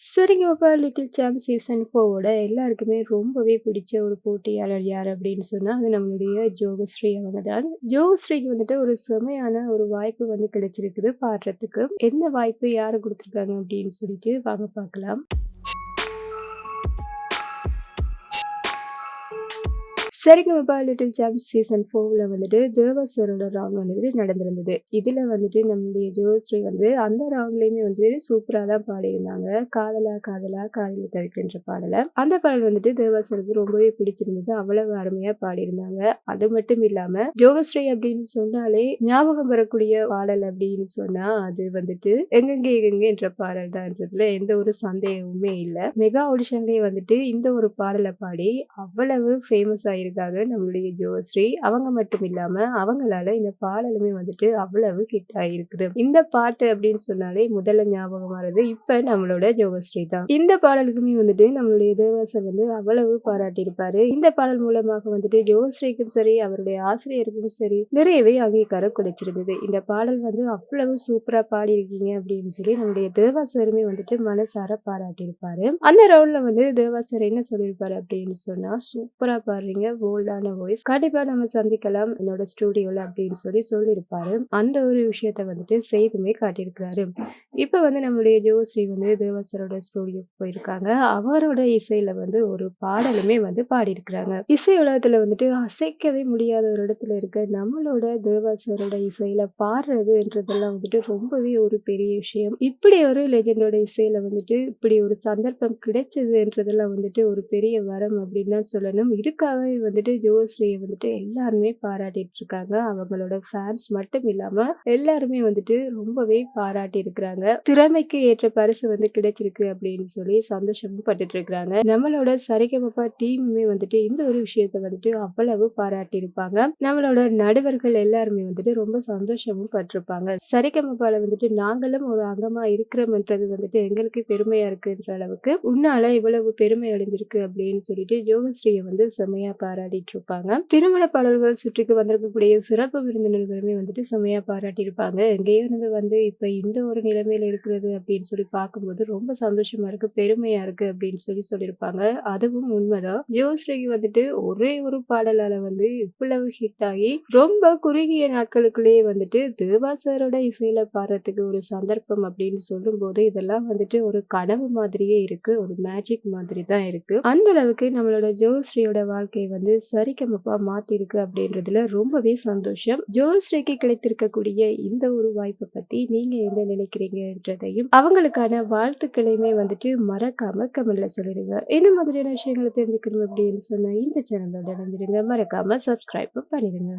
சரிங்க பாப்பா little champ season 4 எல்லாருக்குமே ரொம்பவே பிடிச்ச ஒரு போட்டியாளர் யார் அப்படின்னு சொன்னா, அது நம்மளுடைய ஜோகஸ்ரீ அவங்க தான். ஜோகஸ்ரீக்கு வந்துட்டு ஒரு செமையான ஒரு வாய்ப்பு வந்து கிடைச்சிருக்குது பாடுறதுக்கு. என்ன வாய்ப்பு யாரு குடுத்துருக்காங்க அப்படின்னு சொல்லிட்டு வாங்க பார்க்கலாம். சரிகமபா லிட்டில் சாம்ப் சீசன் 4ல வந்துட்டு தேவசரோட ரவுண்ட் வந்துட்டு நடந்திருந்தது. இதுல வந்துட்டு நம்முடைய ஜோஸ்ரீ வந்து அந்த ரவுண்ட்லயுமே வந்து சூப்பரா தான் பாடியிருந்தாங்க. காதலா காதலா காதலி தவிக்கின்ற பாடல. அந்த பாடல் வந்துட்டு தேவாசருக்கு ரொம்பவே பிடிச்சிருந்தது. அவ்வளவு அருமையா பாடியிருந்தாங்க. அது மட்டும் இல்லாம ஜோகஸ்ரீ அப்படின்னு சொன்னாலே ஞாபகம் வரக்கூடிய பாடல் அப்படின்னு சொன்னா அது வந்துட்டு எங்கெங்கே எங்கெங்கே என்ற பாடல் தான்றதுல எந்த ஒரு சந்தேகமுமே இல்ல. மெகா ஆடிஷன்லயே வந்துட்டு இந்த ஒரு பாடலை பாடி அவ்வளவு ஃபேமஸ் ஆயிருக்காங்க நம்மளுடைய ஜோஸ்ரீ. அவங்க மட்டும் இல்லாம அவங்களால இந்த பாடலுமே வந்துட்டு அவ்வளவு ஹிட் ஆயிருக்குது. இந்த பாட்டு அப்படின்னு சொன்னாலே முதல்ல ஞாபகம் வர்றது இப்ப நம்மளோட ஜோகஸ்ரீ தான். இந்த பாடலுக்குமே வந்துட்டு நம்மளுடைய தேவாசர் வந்து அவ்வளவு பாராட்டியிருப்பாரு. இந்த பாடல் மூலமாக வந்துட்டு ஜோகஸ்ரீக்கும் சரி அவருடைய ஆசிரியருக்கும் சரி நிறையவே அங்கீகாரம் கிடைச்சிருந்தது. இந்த பாடல் வந்து அவ்வளவு சூப்பரா பாடியிருக்கீங்க அப்படின்னு சொல்லி நம்முடைய தேவாசருமே வந்துட்டு மனசார பாராட்டியிருப்பாரு. அந்த ரவுண்ட்ல வந்து தேவாசர் என்ன சொல்லியிருப்பாரு அப்படின்னு சொன்னா, சூப்பரா பாடுறீங்க, போல்டான வாய்ஸ், கண்டிப்பா நம்ம சந்திக்கலாம் என்னோட ஸ்டூடியோல அப்படின்னு சொல்லி சொல்லியிருப்பாரு. அந்த ஒரு விஷயத்த வந்துட்டு செய்துமே காட்டியிருக்கிறாரு. இப்ப வந்து நம்மளுடைய ஜோஸ்ரீ வந்து தேவாசரோட ஸ்டூடியோக்கு போயிருக்காங்க. அவரோட இசையில வந்து ஒரு பாடலுமே வந்து பாடியிருக்கிறாங்க. இசை உலகத்துல வந்துட்டு அசைக்கவே முடியாத ஒரு இடத்துல இருக்க நம்மளோட தேவாசரோட இசையில பாடுறதுன்றதெல்லாம் வந்துட்டு ரொம்பவே ஒரு பெரிய விஷயம். இப்படி ஒரு லெஜெண்டோட இசையில வந்துட்டு இப்படி ஒரு சந்தர்ப்பம் கிடைச்சதுன்றதெல்லாம் வந்துட்டு ஒரு பெரிய வரம் அப்படின்னு தான் சொல்லணும். இதுக்காகவே வந்துட்டு ஜோஸ்ரீயை வந்துட்டு எல்லாருமே பாராட்டிட்டு இருக்காங்க. அவங்களோட ஃபேன்ஸ் மட்டும் இல்லாம எல்லாருமே வந்துட்டு ரொம்பவே பாராட்டி இருக்கிறாங்க. திறமைக்கு ஏற்ற பரிசு வந்து கிடைச்சிருக்கு அப்படின்னு சொல்லி சந்தோஷமும் பட்டுட்டு இருக்கிறாங்க. நம்மளோட சரிகமபா டீமுமே வந்துட்டு இந்த ஒரு விஷயத்த வந்துட்டு அவ்வளவு பாராட்டி இருப்பாங்க. நம்மளோட நடுவர்கள் எல்லாருமே வந்துட்டு ரொம்ப சந்தோஷமும் பட்டிருப்பாங்க. சரிகமபால வந்துட்டு நாங்களும் ஒரு அங்கமா இருக்கிறோம்ன்றது வந்துட்டு எங்களுக்கு பெருமையா இருக்குன்ற அளவுக்கு உன்னால இவ்வளவு பெருமை அடைஞ்சிருக்கு அப்படின்னு சொல்லிட்டு ஜோகஸ்ரீயை வந்து செமையா பாராட்டிட்டு இருப்பாங்க. திருமண பாடல்கள் சுற்றுக்கு வந்திருக்கக்கூடிய சிறப்பு விருந்தினர்களுமே வந்துட்டு செமையா பாராட்டி இருப்பாங்க. எங்கேயோ இருந்து வந்து இப்ப இந்த ஒரு நிலைமையில இருக்கிறது அப்படின்னு சொல்லி பார்க்கும்போது ரொம்ப சந்தோஷமா இருக்கு, பெருமையா இருக்கு அப்படின்னு சொல்லி சொல்லியிருப்பாங்க. அதுவும் உண்மைதான். ஜோஸ்ரீக்கு வந்துட்டு ஒரே ஒரு பாடலால வந்து இவ்வளவு ஹிட் ஆகி ரொம்ப குறுகிய நாட்களுக்குள்ளேயே வந்துட்டு தேவாசரோட இசையில பாடுறதுக்கு ஒரு சந்தர்ப்பம் அப்படின்னு சொல்லும் போது இதெல்லாம் வந்துட்டு ஒரு கனவு மாதிரியே இருக்கு, ஒரு மேஜிக் மாதிரி தான் இருக்கு. அந்த அளவுக்கு நம்மளோட ஜோஸ்ரீயோட வாழ்க்கையை வந்து சரிகமபா மாத்திருக்கு அப்படின்றதுல ரொம்பவே சந்தோஷம். ஜோஸ்ரீக்கு கிடைத்திருக்கக்கூடிய இந்த ஒரு வாய்ப்பை பத்தி நீங்க என்ன நினைக்கிறீங்கன்றதையும் அவங்களுக்கான வாழ்த்துக்களையுமே வந்துட்டு மறக்காம கமெண்ட்ல சொல்லிடுங்க. இந்த மாதிரியான விஷயங்களை தெரிஞ்சுக்கணும் அப்படின்னு சொன்னா இந்த சேனலோட இணைஞ்சிடுங்க. மறக்காம சப்ஸ்கிரைப் பண்ணிடுங்க.